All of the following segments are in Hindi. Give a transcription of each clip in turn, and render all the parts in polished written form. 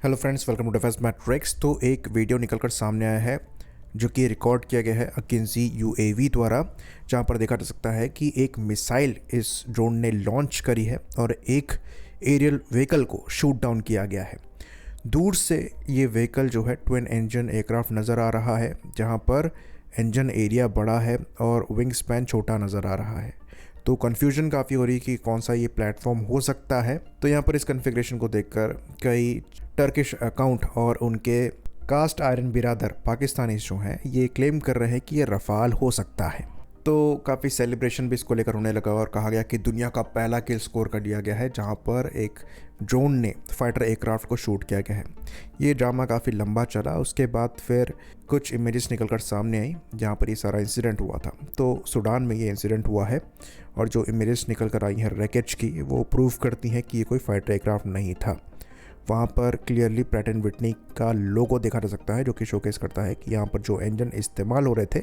Hello friends, welcome to Defence Matrix. तो एक वीडियो निकलकर सामने आया है जो कि रिकॉर्ड किया गया है अकिंजी यूएवी द्वारा, जहां पर देखा जा सकता है कि एक मिसाइल इस ड्रोन ने लॉन्च करी है और एक एरियल व्हीकल को शूट डाउन किया गया है। दूर से ये व्हीकल जो है ट्विन इंजन एयरक्राफ्ट नज़र आ रहा है, जहां पर इंजन एरिया बड़ा है और विंग स्पैन छोटा नज़र आ रहा है। तो कन्फ्यूजन काफ़ी हो रही है कि कौन सा ये प्लेटफॉर्म हो सकता है। तो यहाँ पर इस कन्फिग्रेशन को देखकर कई टर्किश अकाउंट और उनके कास्ट आयरन बिरादर पाकिस्तानी जो हैं ये क्लेम कर रहे हैं कि ये रफ़ाल हो सकता है। तो काफ़ी सेलिब्रेशन भी इसको लेकर होने लगा और कहा गया कि दुनिया का पहला किल स्कोर कर दिया गया है, जहां पर एक ड्रोन ने फाइटर एयरक्राफ्ट को शूट किया गया है। ये ड्रामा काफ़ी लंबा चला। उसके बाद फिर कुछ इमेजेस निकलकर सामने आई जहां पर ये सारा इंसिडेंट हुआ था। तो सूडान में ये इंसिडेंट हुआ है और जो इमेजेस निकल कर आई हैं रैकेज की, वो प्रूव करती हैं कि ये कोई फाइटर एयरक्राफ्ट नहीं था। वहाँ पर क्लियरली प्रैट एंड विटनी का लोगो देखा जा सकता है, जो कि शोकेस करता है कि यहाँ पर जो इंजन इस्तेमाल हो रहे थे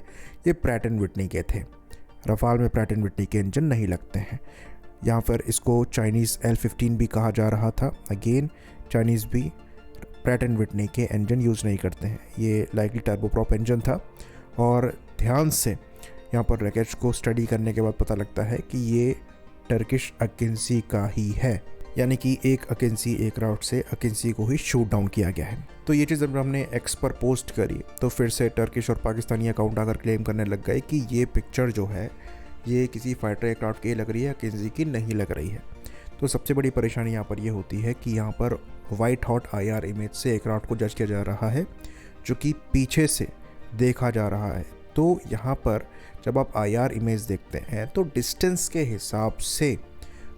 ये प्रैट एंड विटनी के थे। रफ़ाल में प्रैट एंड विटनी के इंजन नहीं लगते हैं। यहाँ पर इसको चाइनीज़ L-15 भी कहा जा रहा था। अगेन चाइनीज़ भी प्रैट एंड विटनी के इंजन यूज़ नहीं करते हैं। ये लाइकली टर्बोप्रॉप इंजन था और ध्यान से यहाँ पर रैकेज को स्टडी करने के बाद पता लगता है कि ये टर्किश अकिंजी का ही है, यानी कि एक अकिंजी एयरक्राफ्ट से अकिंजी को ही शूट डाउन किया गया है। तो ये चीज़ जब हमने एक्स पर पोस्ट करी तो फिर से टर्किश और पाकिस्तानी अकाउंट आकर क्लेम करने लग गए कि ये पिक्चर जो है ये किसी फाइटर एयरक्राफ्ट की लग रही है, अकिंजी की नहीं लग रही है। तो सबसे बड़ी परेशानी यहाँ पर ये होती है कि यहाँ पर वाइट हॉट IR इमेज से एयरक्राफ्ट को जज किया जा रहा है, जो कि पीछे से देखा जा रहा है। तो यहाँ पर जब आप IR इमेज देखते हैं तो डिस्टेंस के हिसाब से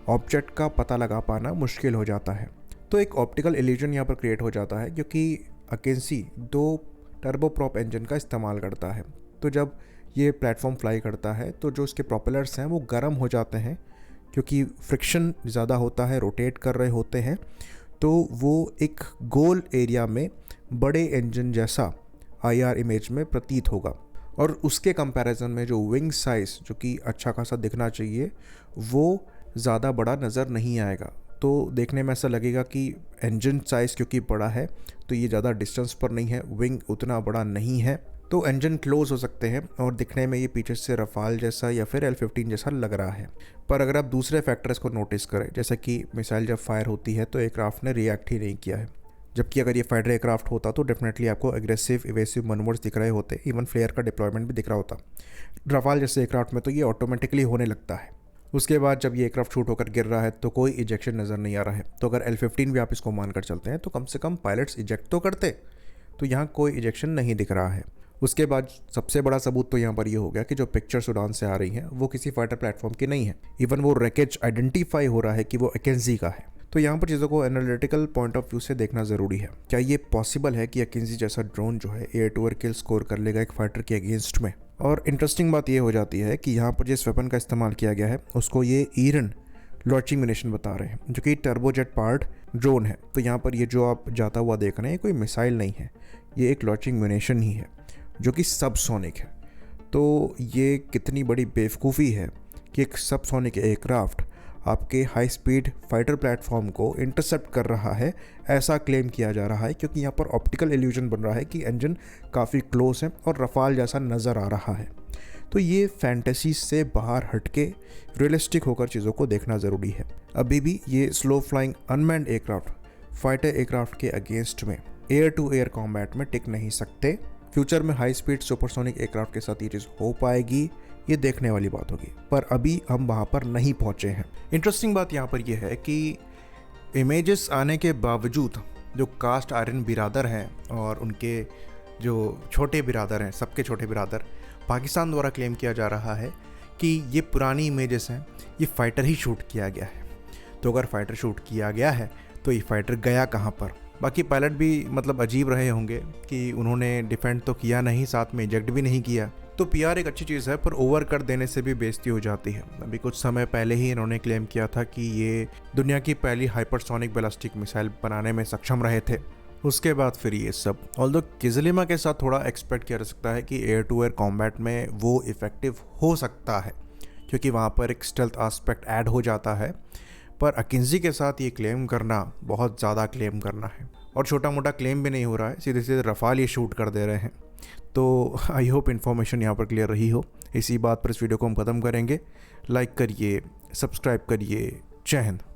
ऑब्जेक्ट का पता लगा पाना मुश्किल हो जाता है। तो एक ऑप्टिकल इल्यूजन यहाँ पर क्रिएट हो जाता है, क्योंकि अकिंजी 2 टर्बोप्रॉप इंजन का इस्तेमाल करता है। तो जब ये प्लेटफॉर्म फ्लाई करता है तो जो उसके प्रोपेलर्स हैं वो गर्म हो जाते हैं, क्योंकि फ्रिक्शन ज़्यादा होता है, रोटेट कर रहे होते हैं। तो वो एक गोल एरिया में बड़े इंजन जैसा IR इमेज में प्रतीत होगा और उसके कंपैरिजन में जो विंग साइज़ जो कि अच्छा खासा दिखना चाहिए वो ज़्यादा बड़ा नज़र नहीं आएगा। तो देखने में ऐसा लगेगा कि इंजन साइज़ क्योंकि बड़ा है तो ये ज़्यादा डिस्टेंस पर नहीं है, विंग उतना बड़ा नहीं है, तो इंजन क्लोज हो सकते हैं और दिखने में ये पीछे से रफ़ाल जैसा या फिर L-15 जैसा लग रहा है। पर अगर आप दूसरे फैक्टर्स को नोटिस करें, जैसे कि मिसाइल जब फायर होती है तो एयरक्राफ्ट ने रिएक्ट ही नहीं किया है, जबकि अगर ये फाइटर एयरक्राफ्ट होता तो डेफिनेटली आपको एग्रेसिव इवेसिव मनूवर्स दिख रहे होते, इवन फ्लेयर का डिप्लॉयमेंट भी दिख रहा होता। रफ़ाल जैसे एयरक्राफ्ट में तो ये ऑटोमेटिकली होने लगता है। उसके बाद जब ये एयरक्राफ्ट शूट होकर गिर रहा है तो कोई इजेक्शन नज़र नहीं आ रहा है। तो अगर L-15 भी आप इसको मानकर चलते हैं तो कम से कम पायलट्स इजेक्ट तो करते, तो यहाँ कोई इजेक्शन नहीं दिख रहा है। उसके बाद सबसे बड़ा सबूत तो यहाँ पर ये हो गया कि जो पिक्चर सूडान से आ रही है वो किसी फाइटर प्लेटफॉर्म की नहीं है। इवन वो रैकेज आइडेंटिफाई हो रहा है कि वो अकिंजी का है। तो यहाँ पर चीज़ों को एनालिटिकल पॉइंट ऑफ व्यू से देखना ज़रूरी है। क्या ये पॉसिबल है कि अकिंजी जैसा ड्रोन जो है air to air kill score कर लेगा एक फाइटर के अगेंस्ट में? और इंटरेस्टिंग बात ये हो जाती है कि यहाँ पर जिस वेपन का इस्तेमाल किया गया है उसको ये ईरन लॉन्चिंग म्यूनिशन बता रहे हैं, जो कि टर्बोजेट पार्ट ड्रोन है। तो यहाँ पर ये जो आप जाता हुआ देख रहे हैं कोई मिसाइल नहीं है, ये एक लॉन्चिंग म्यूनिशन ही है जो कि सबसोनिक है। तो ये कितनी बड़ी बेवकूफ़ी है कि एक सबसोनिक एयरक्राफ्ट आपके हाई स्पीड फाइटर प्लेटफॉर्म को इंटरसेप्ट कर रहा है, ऐसा क्लेम किया जा रहा है, क्योंकि यहाँ पर ऑप्टिकल इल्यूजन बन रहा है कि इंजन काफ़ी क्लोज है और रफ़ाल जैसा नज़र आ रहा है। तो ये फैंटेसी से बाहर हटके रियलिस्टिक होकर चीज़ों को देखना ज़रूरी है। अभी भी ये slow flying unmanned aircraft fighter aircraft के अगेंस्ट में एयर टू एयर कॉम्बैट में टिक नहीं सकते। फ्यूचर में हाई स्पीड सुपरसोनिक एयरक्राफ्ट के साथ ये चीज़ हो पाएगी, ये देखने वाली बात होगी, पर अभी हम वहाँ पर नहीं पहुँचे हैं। इंटरेस्टिंग बात यहाँ पर यह है कि इमेजेस आने के बावजूद जो कास्ट आयरन बिरादर हैं और उनके जो छोटे बिरादर हैं, सबके छोटे बिरादर, पाकिस्तान द्वारा क्लेम किया जा रहा है कि ये पुरानी इमेजेस हैं, ये फ़ाइटर ही शूट किया गया है। तो अगर फ़ाइटर शूट किया गया है तो ये फ़ाइटर गया कहाँ पर? बाकी पायलट भी मतलब अजीब रहे होंगे कि उन्होंने डिफेंड तो किया नहीं, साथ में इजेक्ट भी नहीं किया। तो PR एक अच्छी चीज़ है, पर ओवर कर देने से भी बेइज्जती हो जाती है। अभी कुछ समय पहले ही इन्होंने क्लेम किया था कि ये दुनिया की पहली हाइपरसोनिक बैलिस्टिक मिसाइल बनाने में सक्षम रहे थे। उसके बाद फिर ये सब, ऑल्दो किज़लिमा के साथ थोड़ा एक्सपेक्ट किया जा सकता है कि एयर टू एयर कॉम्बैट में वो इफ़ेक्टिव हो सकता है, क्योंकि वहाँ पर एक स्टेल्थ एस्पेक्ट ऐड हो जाता है। पर अकिंजी के साथ ये क्लेम करना बहुत ज़्यादा क्लेम करना है। और छोटा मोटा क्लेम भी नहीं हो रहा है, सीधे सीधे रफाल ये शूट कर दे रहे हैं। तो आई होप इन्फॉर्मेशन यहाँ पर क्लियर रही हो। इसी बात पर इस वीडियो को हम ख़त्म करेंगे। लाइक करिए, सब्सक्राइब करिए। जय हिंद।